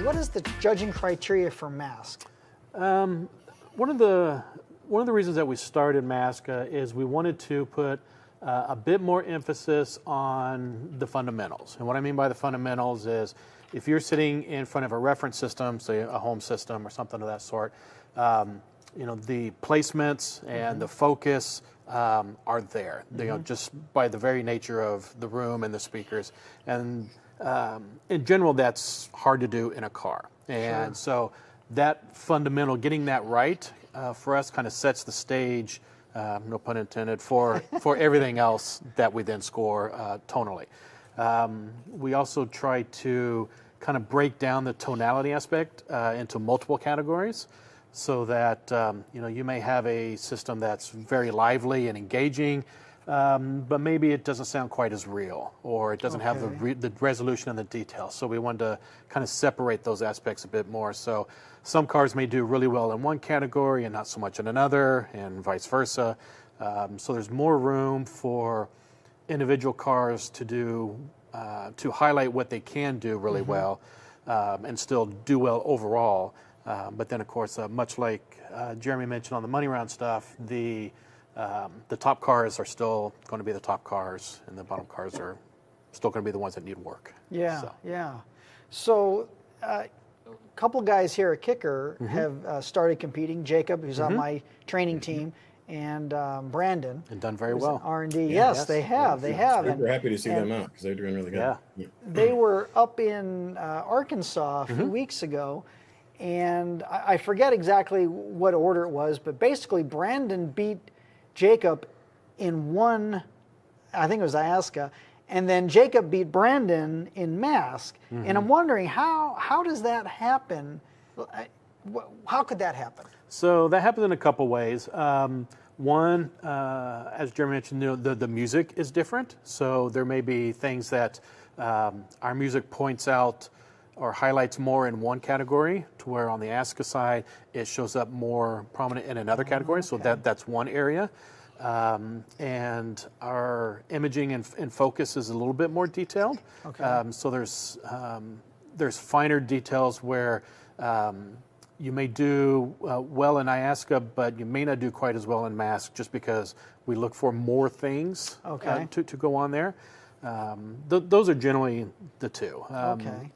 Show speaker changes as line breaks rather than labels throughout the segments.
what is the judging criteria for MASQ?
One of the reasons that we started MASQ is we wanted to put a bit more emphasis on the fundamentals. And what I mean by the fundamentals is if you're sitting in front of a reference system, say a home system or something of that sort, you know, the placements and the focus are there, you know, just by the very nature of the room and the speakers. And in general, that's hard to do in a car. And so that fundamental, getting that right for us kind of sets the stage, no pun intended, for everything else that we then score tonally. We also try to kind of break down the tonality aspect into multiple categories, so that you know, you may have a system that's very lively and engaging, but maybe it doesn't sound quite as real, or it doesn't have the resolution and the detail. So we wanted to kind of separate those aspects a bit more. So some cars may do really well in one category and not so much in another, and vice versa. So there's more room for individual cars to do to highlight what they can do really well, and still do well overall. But then, of course, much like Jeremy mentioned on the money round stuff, the top cars are still going to be the top cars, and the bottom cars are still going to be the ones that need work.
Yeah, So a couple guys here at Kicker have started competing. Jacob, who's on my training team, and Brandon.
And done very well.
R&D. Yes, they have. They have.
We're happy to see them out because they're doing really good.
Yeah.
They were up in Arkansas a few weeks ago, and I forget exactly what order it was, but basically Brandon beat Jacob in one, I think it was Iasca, and then Jacob beat Brandon in MASQ. And I'm wondering, how does that happen? How could that happen?
So that happens in a couple ways. One, as Jeremy mentioned, you know, the music is different. So there may be things that our music points out or highlights more in one category, to where on the ASCA side, it shows up more prominent in another category. So that's one area. And our imaging and focus is a little bit more detailed. So there's finer details where you may do well in IASCA, but you may not do quite as well in MASQ, just because we look for more things to go on there. Those are generally the two.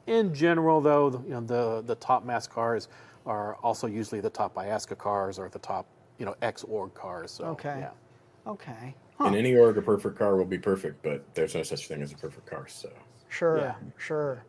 In general, though, you know, the top MASQ cars are also usually the top IASCA cars, or the top, you know, X org cars. So,
In any org, a perfect car will be perfect, but there's no such thing as a perfect car. So
sure.